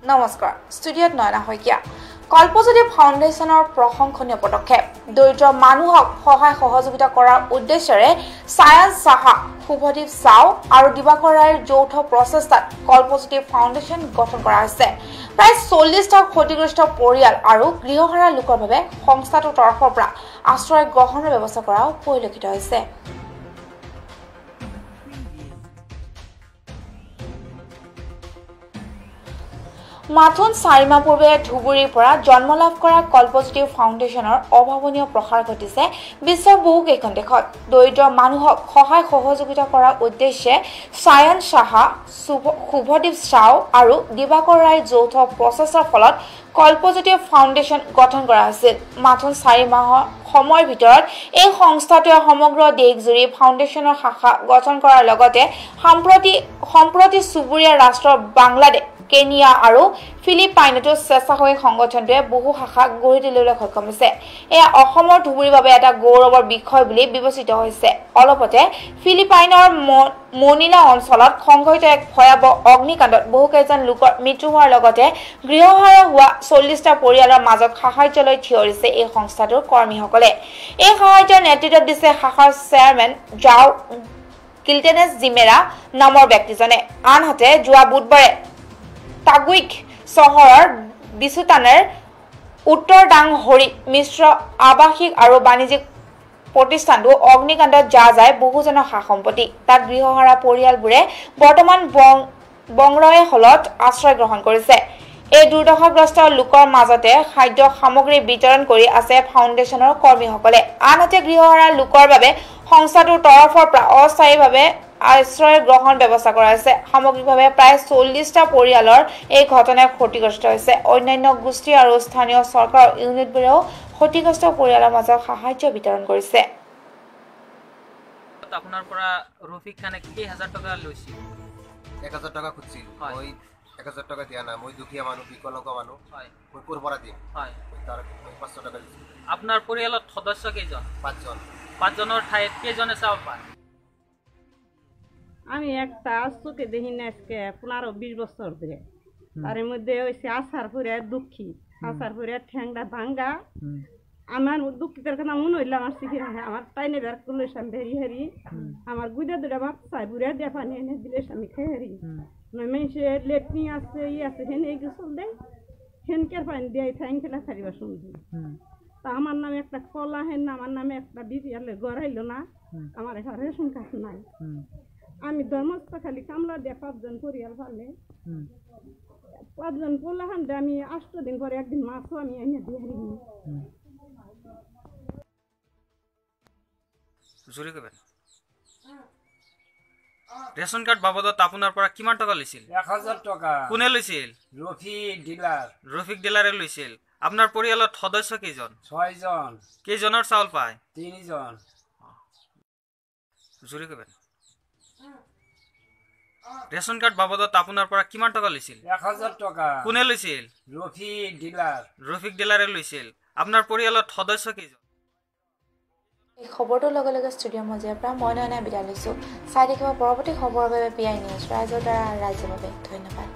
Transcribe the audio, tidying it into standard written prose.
নমস্কাৰ ষ্টুডিঅ'ত নয়না শইকীয়া কল্পজ্যোতি ফাউণ্ডেশ্যনৰ প্ৰশংসনীয় পদক্ষেপ দৰিদ্ৰ মানুহক সহায় সহযোগিতা কৰাৰ উদ্দেশ্যেৰে সায়ান সাহা শুভদীপ সাউ আৰু দিবাকৰ ৰায়ৰ যৌথ প্ৰচেষ্টাত কল্পজ্যোতি ফাউণ্ডেশ্যন গঠন কৰা হৈছে প্ৰায় 40টা ক্ষতিগ্ৰস্ত পৰিয়াল আৰু গৃহহাৰা লোকৰ বাবে সংস্থাটোৰ তৰফৰ পৰা আশ্ৰয় গ্ৰহণৰ ব্যৱস্থা কৰাও পৰিলক্ষিত হৈছে মাথোন 4 মাহ পূৰ্বে ধুবুৰীৰ পৰা জন্মলাভ কৰা কল্পজ্যোতি ফাউণ্ডেশ্যনৰ অভাৱনীয় প্ৰসাৰ ঘটিছে বিশ্বৰ বহুকেইখন দেশত দৰিদ্ৰ মানুহক সহায় সহযোগিতা কৰাৰ উদ্দেশ্যে সায়ান সাহা শুভদীপ সাউ আৰু দিবাকৰ ৰায়ৰ যৌথ প্ৰচেষ্টাৰ ফলত কল্পজ্যোতি ফাউণ্ডেশ্যন গঠন কৰা হৈছিল মাথোন 4 মাহৰ সময়ৰ ভিতৰত এই সংস্থাটোৱে সমগ্ৰ দেশজুৰি ফাউণ্ডেশ্যনৰ শাখা গঠন কৰাৰ লগতে সম্প্ৰতি চুবুৰীয়া ৰাষ্ট্ৰ বাংলাদেশ কেনিয়া আৰু ফিলিপাইনতো স্বেচ্ছাসেৱী সংগঠনটোৱে বহু শাখা গঢ়ি তুলিবলৈ সক্ষম হৈছে এয়া অসমৰ ধুবুৰীৰ বাবে এটা গৌৰৱৰ বিষয় বুলি বিবেচিত হৈছে অলপতে ফিলিপাইনৰ মনিলা অঞ্চলত সংঘটিত এক ভয়াৱহ অগ্নিকাণ্ডত বহুকেইজন লোকৰ মৃত্যু হোৱাৰ লগতে গৃহহাৰা হোৱা 40টা পৰিয়ালৰ মাজত সাহায্যলৈ থিয়ৰিছে এই সংস্থাটোৰ কৰ্মীসকলে এই সাহায্যৰ নেতৃত্ব দিছে শাখাৰ চেয়াৰমেন জাও কিলটেনেছ জিমেৰা নামৰ ব্যক্তিজনে আনহাতে যোৱা বুধবাৰে তাগুইক চহৰৰ বিচুতানেৰ উত্তৰ ডাংহৰি মিশ্ৰ আৱাসিক আৰু বাণিজ্যিক প্ৰতিষ্ঠানটো অগ্নিকাণ্ডত যায় বহুজনৰ সা-সম্পত্তি তাত গৃহহাৰা পৰিয়ালবোৰে বৰ্তমান বংৰয়ে হলত আশ্ৰয় গ্ৰহণ কৰিছে এই দুৰ্দশাগ্ৰস্ত লোকৰ মাজতে খাদ্য সামগ্ৰী বিতৰণ কৰি আছে ফাউণ্ডেশ্যনৰ কৰ্মীসকলে আনহাতে গৃহহাৰা লোকৰ বাবে সংস্থাটোৰ তৰফৰ পৰা অস্থায়ীভাৱে আশ্ৰয় গ্ৰহণ ব্যৱস্থা কৰা হৈছে সামগ্ৰিকভাৱে প্ৰায় 40টা পৰিয়ালৰ এই ঘটনাৰ ক্ষতিগ্ৰস্ত হৈছে অন্যান্য গোষ্ঠী আৰু স্থানীয় চৰকাৰ ইউনিটবোৰেও ক্ষতিগ্ৰস্ত পৰিয়ালৰ মাজত সাহায্য বিতৰণ কৰিছে আপোনাৰ পৰা ৰফিক খানে কেইহাজাৰ টকা লৈছিল 1000 টকা খুজিছিল মই 1000 টকা দিয়া না মই দুখীয়া মানুহ বিকলাংগ মানুহ হয় মই কোৰ পৰা দিম হয় তাৰ 500 টকা দিছিল আপোনাৰ পৰিয়ালত সদস্য কেইজন 5 জনৰ ঠাইত কেইজনে চাউল পায় আমি একটা চোখে দেখি না আজকে 15-20 বছর ধরে তার মধ্যে হয়েছে আসার পরে দুঃখী আসার পরে ঠ্যাংটা ভাঙ্গা আমার দুঃখিতের কথা মনে হইল আমার শিখির আমার তাইনে বের করলে আমি বেরি হারি আমার গুদা দুটা বাচ্চা বুড়া দিয়ে পানি এনে দিলে আমি খেয়ে হারি মানুষে লেটনি আছে ই আছে হেন এই গোসল দেয় হেনকের পানি দিয়ে ঠ্যাং খেলা ছাড়িবা শুনছি তা আমার নামে একটা কলা হেন আমার নামে একটা বিপিএলে গড়াইলো না আমার একটা রেশন কার্ড নাই আমি ধর্মস্থ খালি কামলা দিয়ে 5 জন পরিয়াল পালে 5 জন পোলাহান আমি 8 দিন পরে একদিন মাছও আমি এনে দিয়ে হারিনি জুৰি কবেন ৰেশন কাৰ্ড বাবদত আপোনাৰ পৰা কিমান টকা লৈছিল 1000 টকা কোনে লৈছিল ৰফিক ডিলাৰে লৈছিল আপোনাৰ পৰিয়ালত সদস্য কেইজন 6 জন কেইজনৰ চাউল পায় 3 জন জুৰি কবেন ৰেশন কাৰ্ড বাবদত আপোনাৰ পৰা কিমান টকা লৈছিল 1000 টকা কোনে লৈছিল ৰফিক ডিলাৰে লৈছিল আপোনাৰ পৰিয়ালত সদস্য কেইজন এই খবৰটোৰ লগে লগে ষ্টুডিঅ' মজিয়াৰ পৰা মই নয়না বিদায় লৈছোঁ চাই দেখিব পৰৱৰ্তী খবৰৰ বাবে PI নিউজ ৰাইজৰ দ্বাৰা ৰাইজৰ বাবে ধন্যবাদ